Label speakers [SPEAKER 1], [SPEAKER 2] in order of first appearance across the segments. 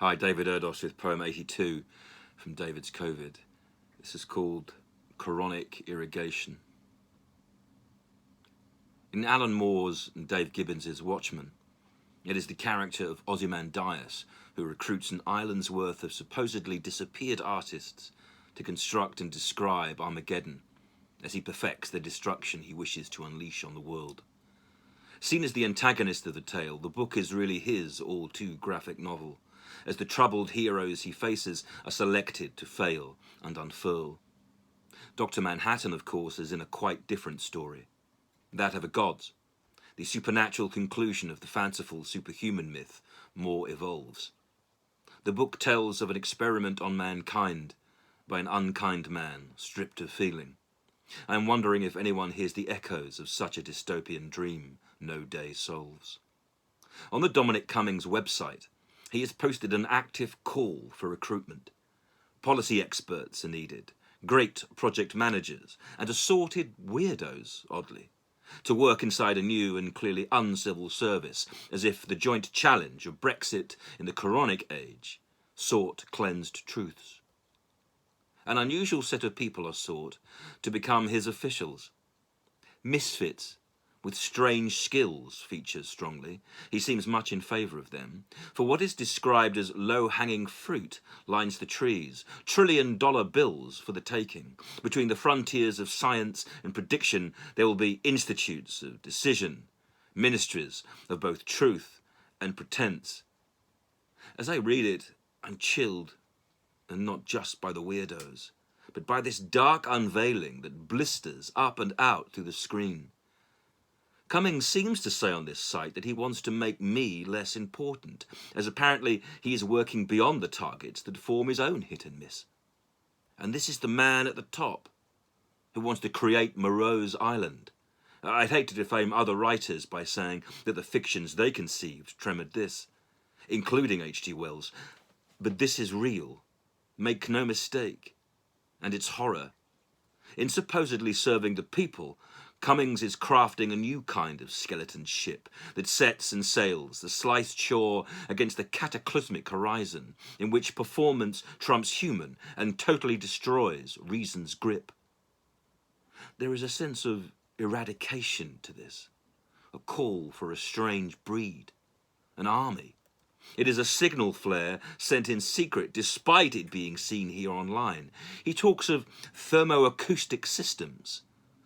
[SPEAKER 1] Hi, David Erdos with poem 82 from David's Covid. This is called CORONIC Irrigation. In Alan Moore's and Dave Gibbons's Watchmen, it is the character of Ozymandias who recruits an island's worth of supposedly disappeared artists to construct and describe Armageddon as he perfects the destruction he wishes to unleash on the world. Seen as the antagonist of the tale, the book is really his all-too-graphic novel, as the troubled heroes he faces are selected to fail and unfurl. Dr. Manhattan, of course, is in a quite different story, that of the gods. The supernatural conclusion of the fanciful superhuman myth Moore evolves. The book tells of an experiment on mankind by an unkind man stripped of feeling. I am wondering if anyone hears the echoes of such a dystopian dream no day solves. On the Dominic Cummings website, he has posted an active call for recruitment. Policy experts are needed, great project managers, and assorted weirdos, oddly, to work inside a new and clearly uncivil service, as if the joint challenge of Brexit in the Coronic age sought cleansed truths. An unusual set of people are sought to become his officials. Misfits with strange skills features strongly. He seems much in favour of them. For what is described as low-hanging fruit lines the trees, trillion-dollar bills for the taking. Between the frontiers of science and prediction, there will be institutes of decision, ministries of both truth and pretense. As I read it, I'm chilled, and not just by the weirdos, but by this dark unveiling that blisters up and out through the screen. Cummings seems to say on this site that he wants to make me less important, as apparently he is working beyond the targets that form his own hit and miss. And this is the man at the top, who wants to create Moreau's Island. I'd hate to defame other writers by saying that the fictions they conceived tremored this, including H.G. Wells, but this is real, make no mistake, and it's horror. In supposedly serving the people, Cummings is crafting a new kind of skeleton ship that sets and sails the sliced shore against the cataclysmic horizon in which performance trumps human and totally destroys reason's grip. There is a sense of eradication to this, a call for a strange breed, an army. It is a signal flare sent in secret despite it being seen here online. He talks of thermoacoustic systems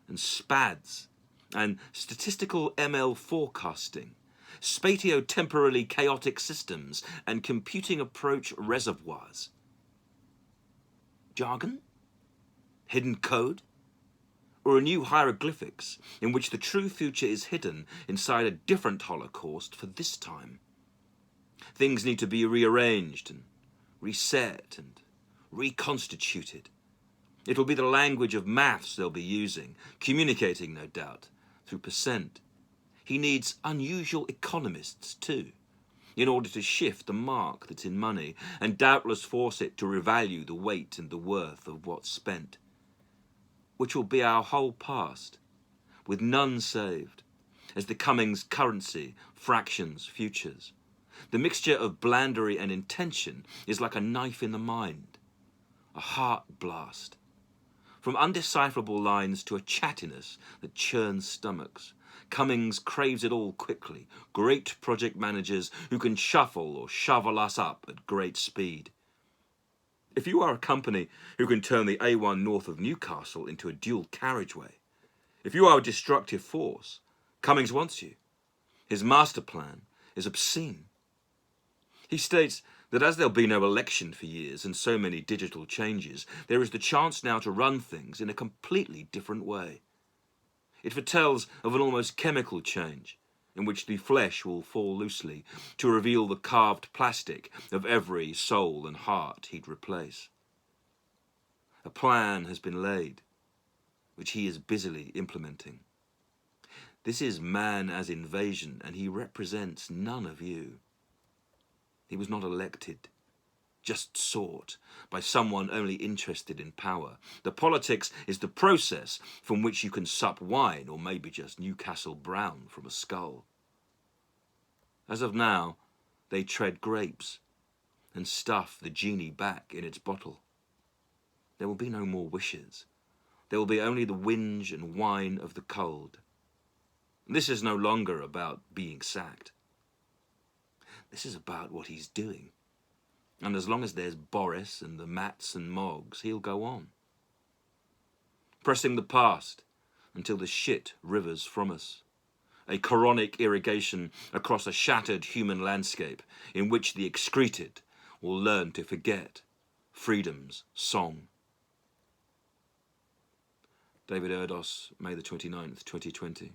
[SPEAKER 1] and SPADs and statistical ML forecasting, spatio-temporally chaotic systems and computing approach reservoirs. Jargon? Hidden code? Or a new hieroglyphics in which the true future is hidden inside a different Holocaust for this time? Things need to be rearranged and reset and reconstituted. It'll be the language of maths they'll be using, communicating, no doubt, through percent. He needs unusual economists, too, in order to shift the mark that's in money and doubtless force it to revalue the weight and the worth of what's spent, which will be our whole past, with none saved, as the Cummings currency fractions futures. The mixture of blandery and intention is like a knife in the mind, a heart blast. From undecipherable lines to a chattiness that churns stomachs, Cummings craves it all quickly, great project managers who can shuffle or shovel us up at great speed. If you are a company who can turn the A1 north of Newcastle into a dual carriageway, if you are a destructive force, Cummings wants you. His master plan is obscene. He states that as there'll be no election for years and so many digital changes, there is the chance now to run things in a completely different way. It foretells of an almost chemical change, in which the flesh will fall loosely to reveal the carved plastic of every soul and heart he'd replace. A plan has been laid, which he is busily implementing. This is man as invasion, and he represents none of you. He was not elected, just sought by someone only interested in power. The politics is the process from which you can sup wine or maybe just Newcastle brown from a skull. As of now, they tread grapes, and stuff the genie back in its bottle. There will be no more wishes. There will be only the whinge and whine of the cold. This is no longer about being sacked. This is about what he's doing. And as long as there's Boris and the Mats and Moggs, he'll go on. Pressing the past until the shit rivers from us. A CORONIC irrigation across a shattered human landscape in which the excreted will learn to forget freedom's song. David Erdos, May the 29th, 2020.